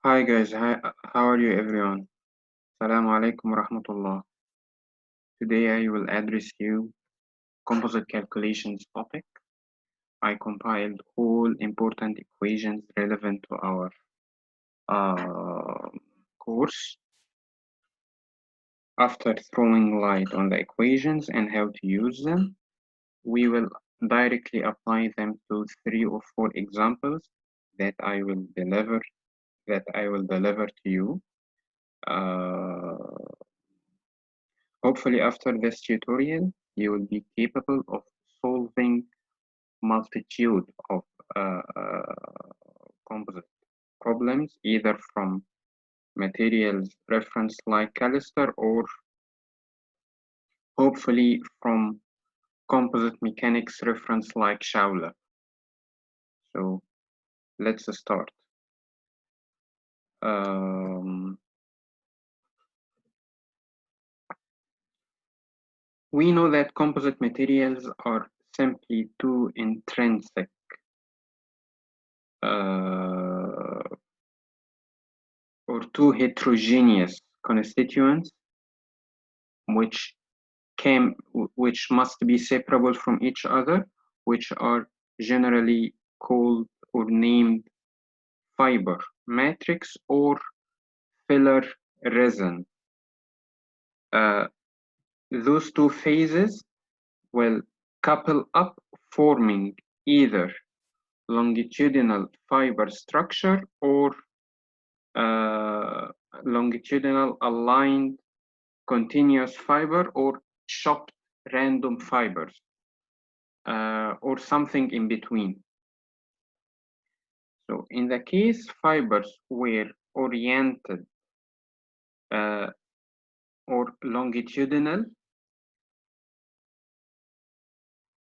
Hi guys, how are you everyone? Assalamu alaikum rahmatullah. Today I will address you composite calculations topic. I compiled all important equations relevant to our uh, course. After throwing light on the equations and how to use them, we will directly apply them to 3 or 4 examples that I will deliver to you. Hopefully after this tutorial, you will be capable of solving multitude of composite problems, either from materials reference like Callister or hopefully from composite mechanics reference like Schauler. So let's start. We know that composite materials are simply two intrinsic or two heterogeneous constituents which must be separable from each other, which are generally called or named fiber matrix or filler resin. Those two phases will couple up, forming either longitudinal fiber structure or longitudinal aligned continuous fiber or chopped random fibers or something in between. So in the case fibers were oriented or longitudinal,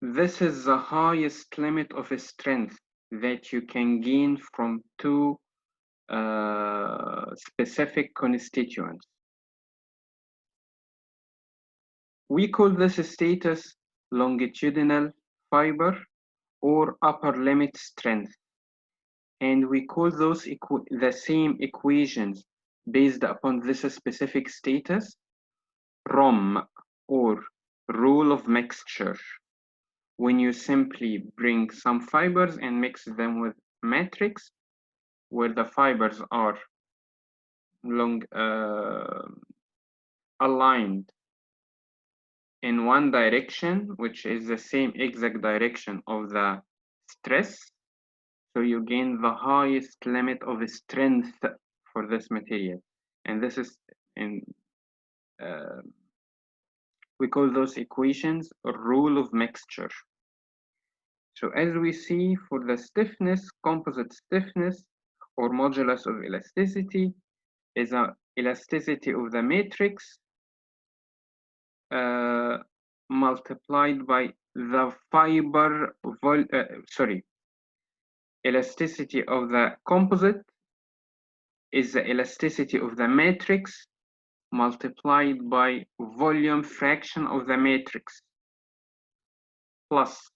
this is the highest limit of strength that you can gain from two specific constituents. We call this status longitudinal fiber or upper limit strength. And we call those the same equations based upon this specific status ROM or rule of mixture. When you simply bring some fibers and mix them with matrix, where the fibers are aligned in one direction, which is the same exact direction of the stress. So you gain the highest limit of strength for this material. And this is we call those equations a rule of mixture. So as we see for the stiffness, composite stiffness or modulus of elasticity is a elasticity of the matrix multiplied by the fiber elasticity of the composite is the elasticity of the matrix multiplied by volume fraction of the matrix plus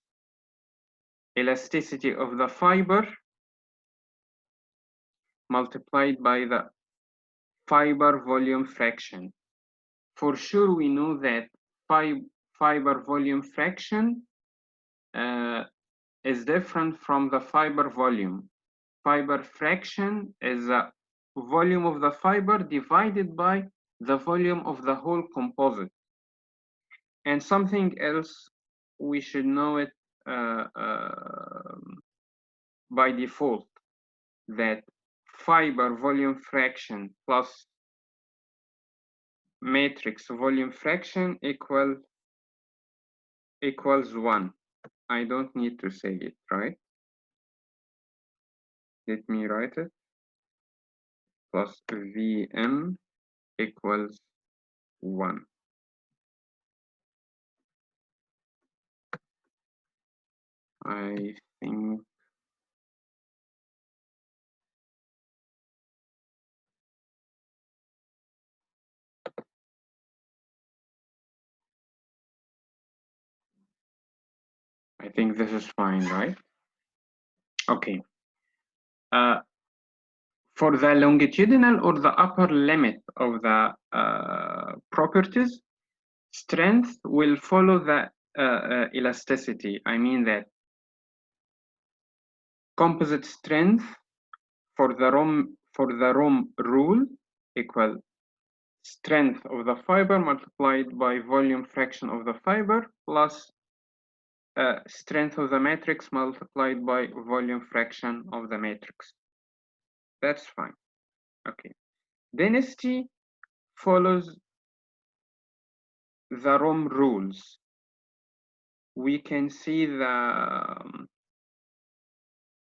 elasticity of the fiber multiplied by the fiber volume fraction. For sure, we know that fiber volume fraction is different from the fiber volume. Fiber fraction is the volume of the fiber divided by the volume of the whole composite. And something else, we should know it by default, that fiber volume fraction plus matrix volume fraction equals 1. I don't need to say it, right? Let me write it. Plus Vm equals 1. I think this is fine, right? Okay. For the longitudinal or the upper limit of the properties, strength will follow the elasticity. I mean that composite strength for the ROM rule equal strength of the fiber multiplied by volume fraction of the fiber plus strength of the matrix multiplied by volume fraction of the matrix. That's fine. Okay. Density follows the ROM rules. We can see the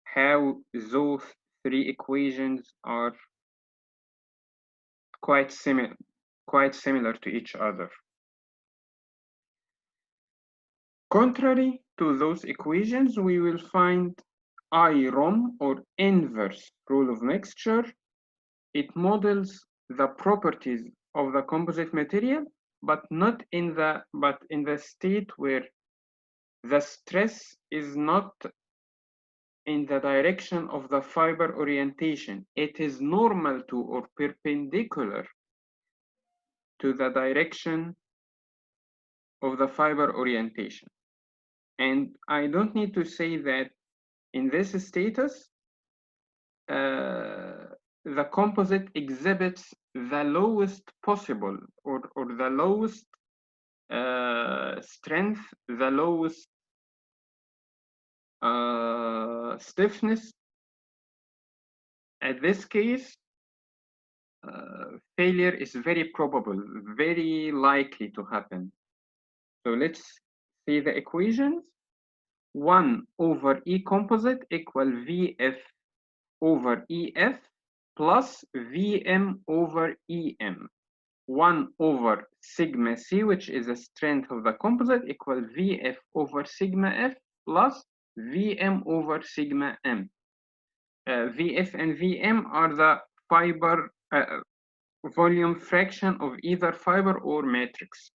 how those three equations are quite similar to each other. Contrary to those equations, we will find IROM or inverse rule of mixture. It models the properties of the composite material, but in the state where the stress is not in the direction of the fiber orientation. It is normal to or perpendicular to the direction of the fiber orientation. And I don't need to say that in this status, the composite exhibits the lowest possible or the lowest strength, the lowest stiffness. At this case, failure is very probable, very likely to happen. So let's see the equations. 1 over E composite equal VF over EF plus VM over EM. 1 over sigma C, which is the strength of the composite, equal VF over sigma F plus VM over sigma M. VF and VM are the fiber volume fraction of either fiber or matrix.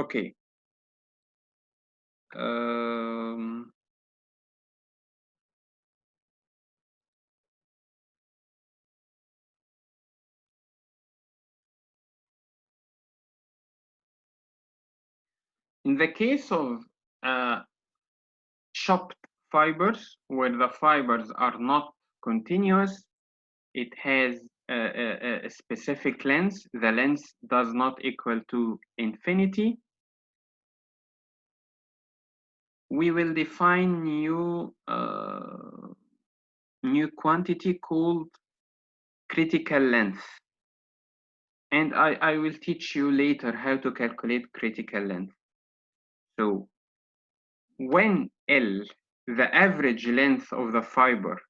Okay. In the case of chopped fibers, where the fibers are not continuous, it has a specific length. The length does not equal to infinity. We will define new quantity called critical length. And I will teach you later how to calculate critical length. So when L, the average length of the fiber,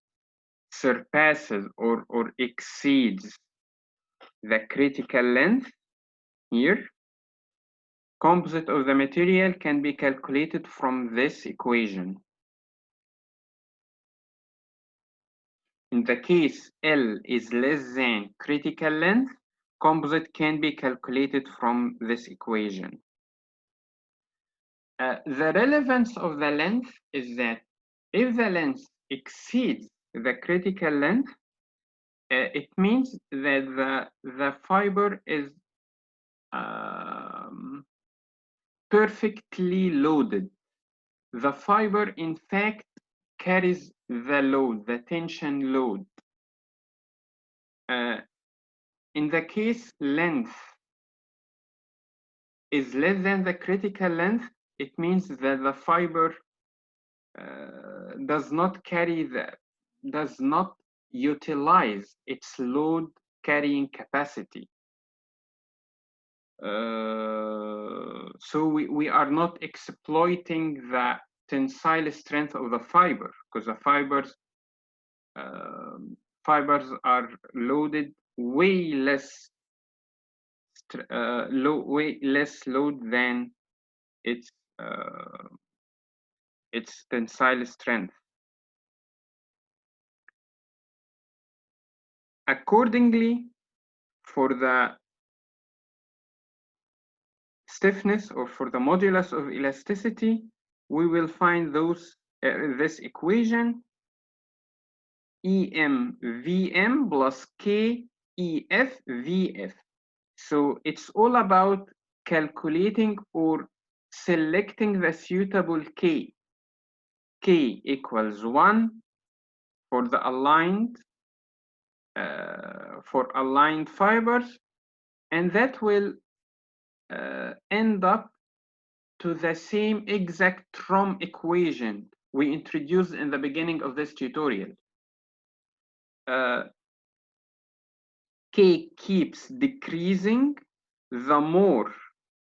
surpasses or exceeds the critical length here, composite of the material can be calculated from this equation. In the case L is less than critical length, composite can be calculated from this equation. The relevance of the length is that if the length exceeds the critical length, it means that the fiber is perfectly loaded. The fiber, in fact, carries the load, the tension load. In the case length is less than the critical length, it means that the fiber does not utilize its load carrying capacity. So we are not exploiting the tensile strength of the fiber, because the fibers are loaded way less load than its tensile strength. Accordingly, for the stiffness or for the modulus of elasticity, we will find this equation EMVM plus KEFVF. So it's all about calculating or selecting the suitable K. K equals 1 for the aligned fibers, and that will end up to the same exact TROM equation we introduced in the beginning of this tutorial. K keeps decreasing. The more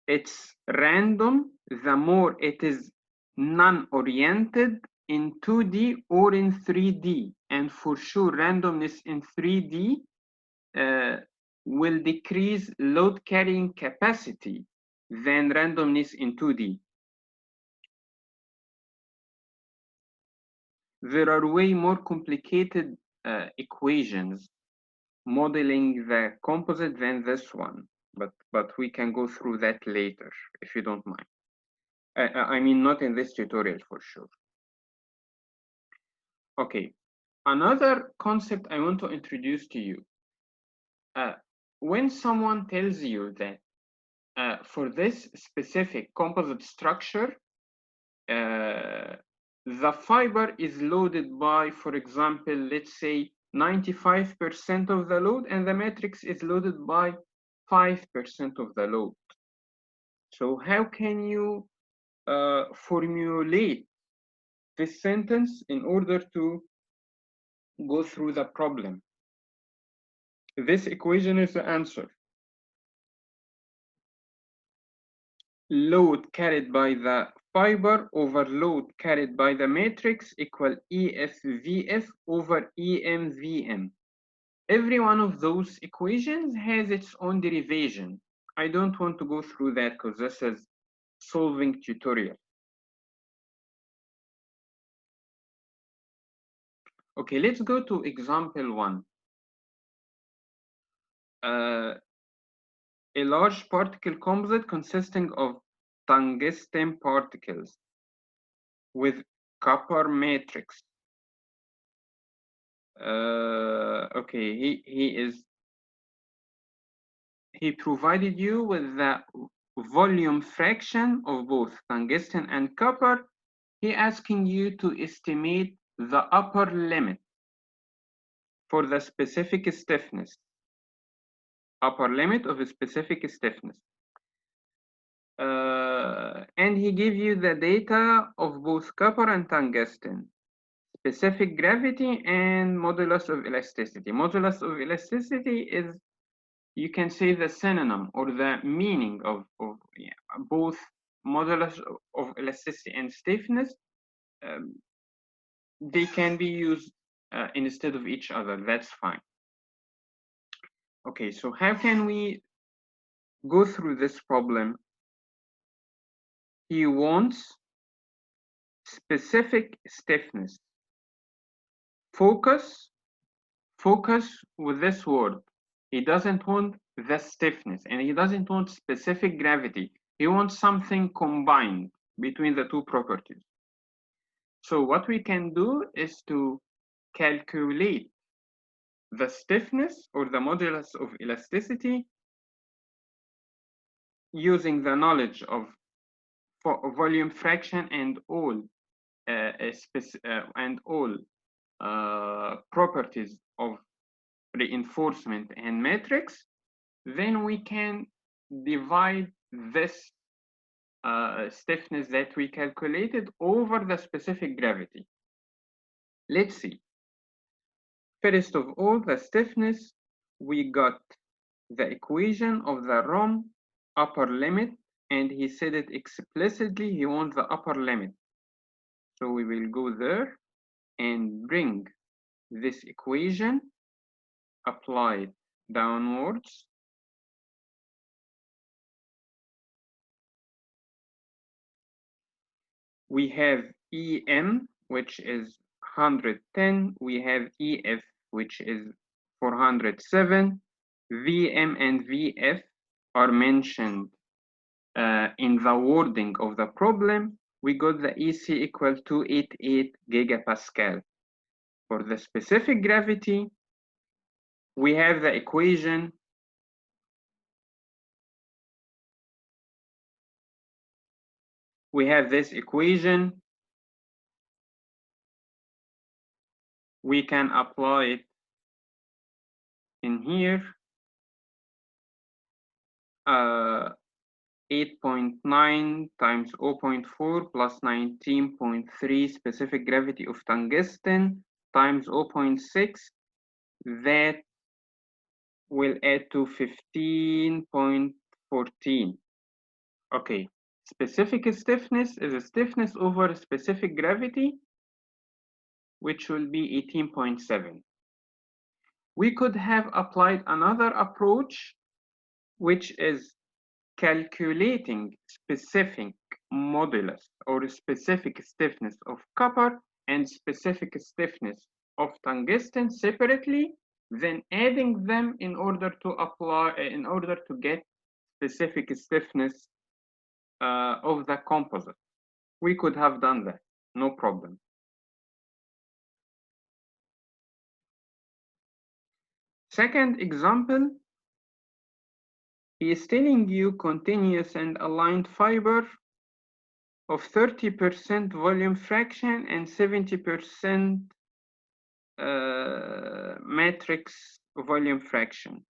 it's random, the more it is non-oriented in 2D or in 3D. And for sure, randomness in 3D will decrease load carrying capacity than randomness in 2D. There are way more complicated equations modeling the composite than this one, but we can go through that later if you don't mind. I mean, not in this tutorial for sure. Okay, another concept I want to introduce to you. When someone tells you that for this specific composite structure, the fiber is loaded by, for example, let's say 95% of the load, and the matrix is loaded by 5% of the load. So how can you formulate this sentence in order to go through the problem? This equation is the answer. Load carried by the fiber over load carried by the matrix equal EFVF over EMVM. Every one of those equations has its own derivation. I don't want to go through that because this is solving tutorial. Okay, let's go to example 1. A large particle composite consisting of tungsten particles with copper matrix. Okay, he provided you with the volume fraction of both tungsten and copper. He asking you to estimate the upper limit for the specific stiffness. Upper limit of a specific stiffness. And he gave you the data of both copper and tungsten, specific gravity and modulus of elasticity. Modulus of elasticity is, you can say, the synonym or the meaning of both modulus of elasticity and stiffness. They can be used instead of each other, that's fine. Okay, so how can we go through this problem? He wants specific stiffness. Focus with this word. He doesn't want the stiffness and he doesn't want specific gravity. He wants something combined between the two properties. So what we can do is to calculate the stiffness or the modulus of elasticity using the knowledge of volume fraction and all properties of reinforcement and matrix. Then we can divide this stiffness that we calculated over the specific gravity. Let's see. First of all, the stiffness, we got the equation of the ROM upper limit, and he said it explicitly, he wants the upper limit. So we will go there and bring this equation, apply it downwards. We have EM, which is 110. We have EF, which is 407. VM and VF are mentioned in the wording of the problem. We got the EC equal to 288 gigapascal. For the specific gravity, we have the equation we have this equation. We can apply it in here. 8.9 times 0.4 plus 19.3 specific gravity of tungsten times 0.6, that will add to 15.14. Okay, specific stiffness is a stiffness over specific gravity, which will be 18.7. We could have applied another approach, which is calculating specific modulus or specific stiffness of copper and specific stiffness of tungsten separately, then adding them in order to get specific stiffness of the composite. We could have done that, no problem. Second example, he is telling you continuous and aligned fiber of 30% volume fraction and 70% matrix volume fraction.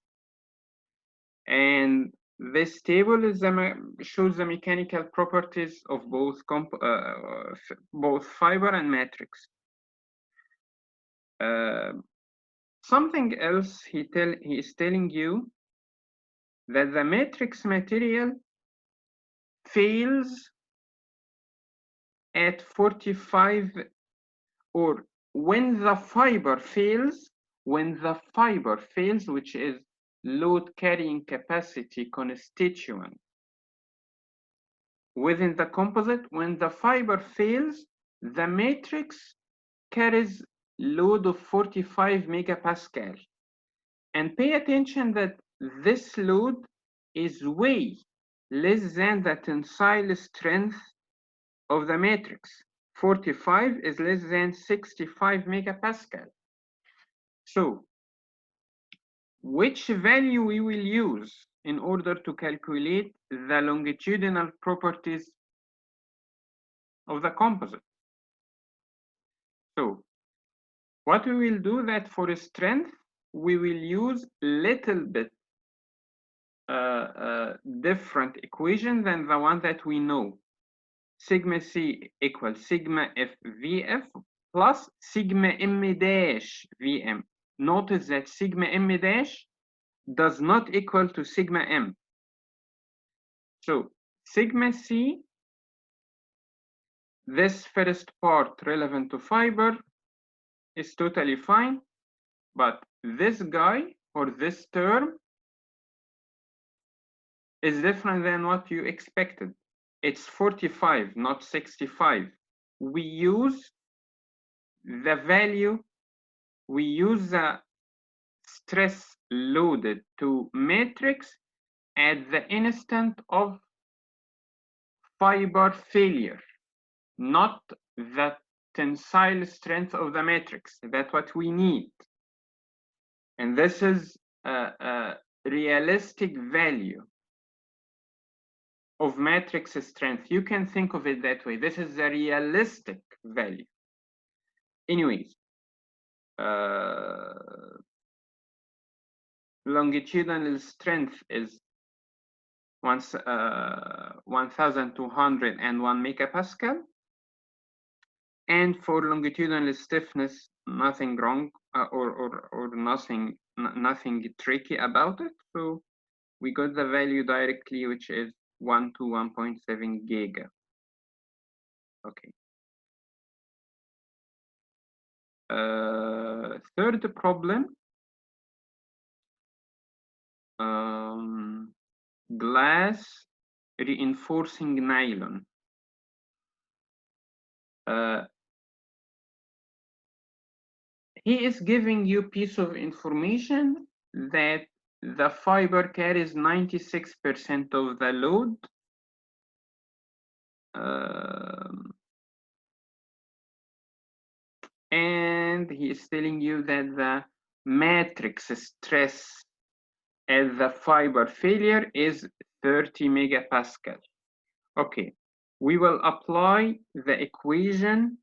And this table is shows the mechanical properties of both fiber and matrix. Something else he is telling you that the matrix material fails at 45, or when the fiber fails, which is load carrying capacity constituent within the composite, when the fiber fails, the matrix carries load of 45 megapascal. And pay attention that this load is way less than the tensile strength of the matrix. 45 is less than 65 megapascal. So, which value we will use in order to calculate the longitudinal properties of the composite? So, what we will do that for strength, we will use little bit different equation than the one that we know. Sigma C equals sigma F VF plus sigma M dash VM. Notice that sigma M dash does not equal to sigma M. So sigma C, this first part relevant to fiber, is totally fine, but this guy or this term is different than what you expected. It's 45, not 65. We use the value, we use the stress loaded to matrix at the instant of fiber failure, not the tensile strength of the matrix. That's what we need. And this is a realistic value of matrix strength. You can think of it that way. This is a realistic value. Anyways, longitudinal strength is 1201 megapascal. And for longitudinal stiffness, nothing wrong or nothing tricky about it. So we got the value directly, which is 1 to 1.7 giga. Okay. Third problem, glass reinforcing nylon. He is giving you piece of information that the fiber carries 96% of the load. and he is telling you that the matrix stress at the fiber failure is 30 megapascal. Okay, we will apply the equation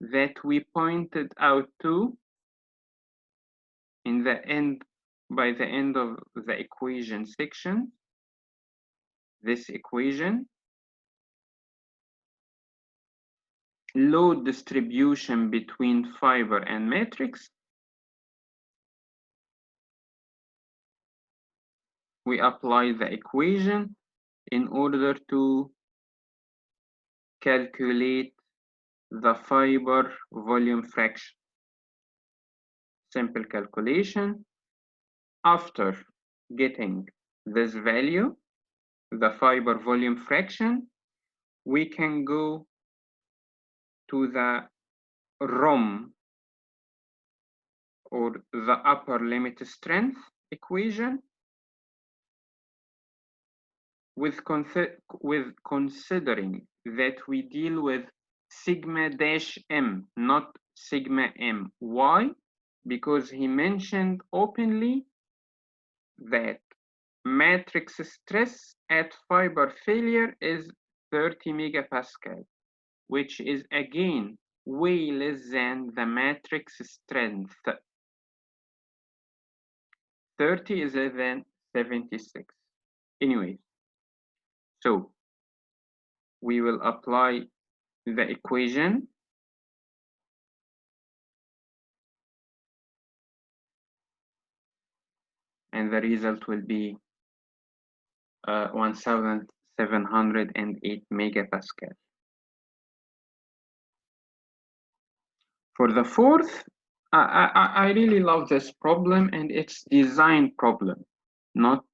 that we pointed out to in the end, by the end of the equation section. This equation, load distribution between fiber and matrix. We apply the equation in order to calculate the fiber volume fraction. Simple calculation. After getting this value, the fiber volume fraction, we can go to the ROM, or the upper limit strength equation, with considering that we deal with sigma dash m, not sigma m. Why? Because he mentioned openly that matrix stress at fiber failure is 30 megapascal, which is again way less than the matrix strength. 30 is less than 76. Anyway, so we will apply the equation, and the result will be 1708 megapascal. For the fourth, I really love this problem, and it's design problem, not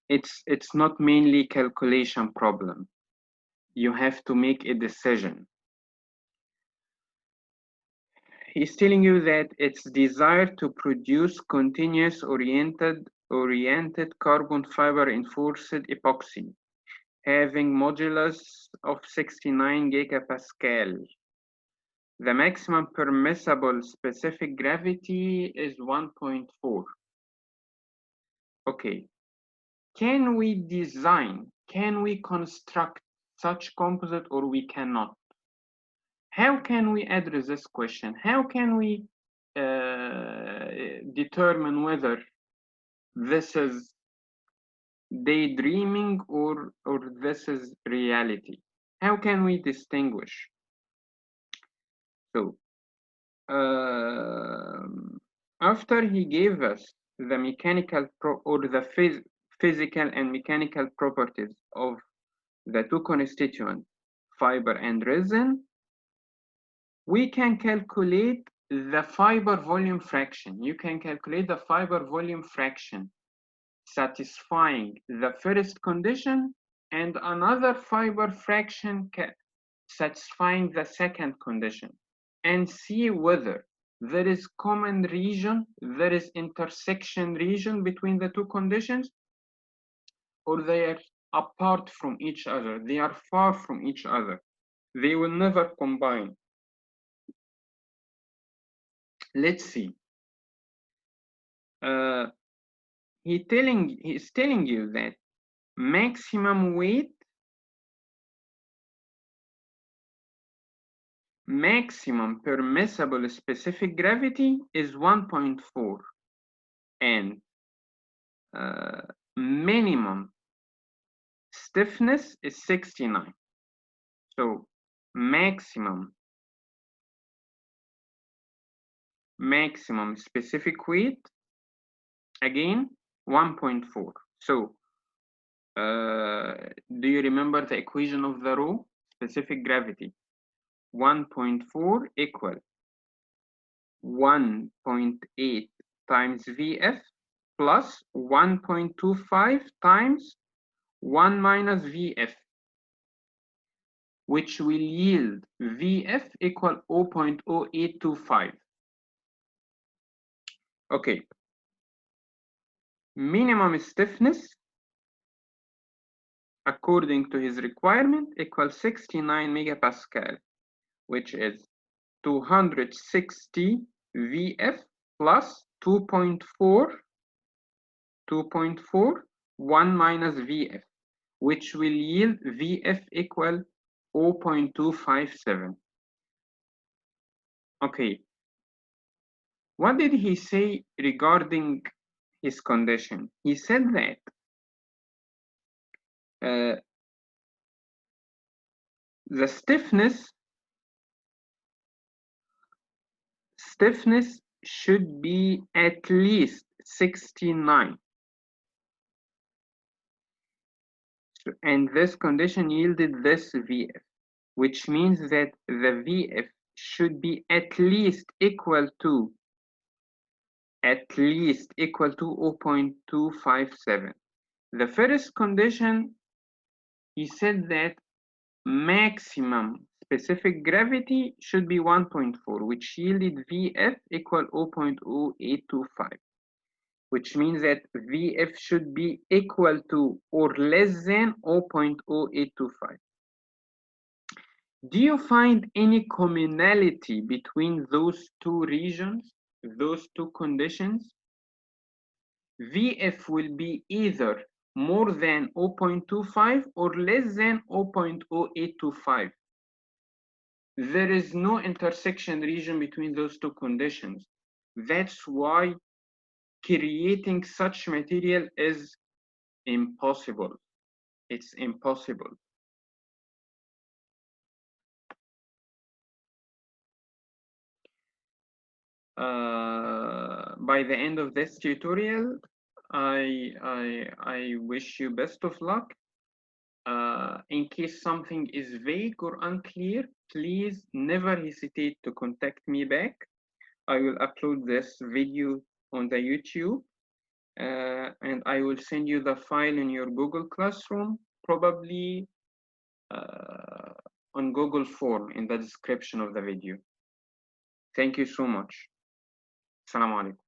it's not mainly calculation problem. You have to make a decision. He's telling you that it's desired to produce continuous oriented carbon fiber reinforced epoxy having modulus of 69 gigapascal. The maximum permissible specific gravity is 1.4. Okay, can we design, can we construct such composite, or we cannot? How can we address this question? How can we determine whether this is daydreaming or this is reality? How can we distinguish? So after he gave us the mechanical or the physical and mechanical properties of the two constituents, fiber and resin, we can calculate the fiber volume fraction. You can calculate the fiber volume fraction satisfying the first condition and another fiber fraction satisfying the second condition, and see whether there is common region, there is intersection region between the two conditions, or they are apart from each other, they are far from each other, they will never combine. Let's see. He's telling you that maximum weight, maximum permissible specific gravity is 1.4, and minimum stiffness is 69. So maximum specific weight, again 1.4. So do you remember the equation of the rho? Specific gravity 1.4 equal 1.8 times Vf plus 1.25 times 1 minus Vf, which will yield Vf equal 0.0825. Okay, minimum stiffness according to his requirement equals 69 megapascal. which is 260 VF plus 2.4, 1 minus VF, which will yield VF equal 0.257. Okay, what did he say regarding his condition? He said that the stiffness should be at least 69. And this condition yielded this VF, which means that the VF should be at least equal to 0.257. The first condition, he said that maximum specific gravity should be 1.4, which yielded VF equal 0.0825, which means that VF should be equal to or less than 0.0825. Do you find any commonality between those two regions, those two conditions? VF will be either more than 0.25 or less than 0.0825. There is no intersection region between those two conditions. That's why creating such material is impossible. It's impossible. By the end of this tutorial, I wish you best of luck. In case something is vague or unclear, please never hesitate to contact me back. I will upload this video on the YouTube, and I will send you the file in your Google Classroom, probably on Google Form in the description of the video. Thank you so much. Assalamu alaikum.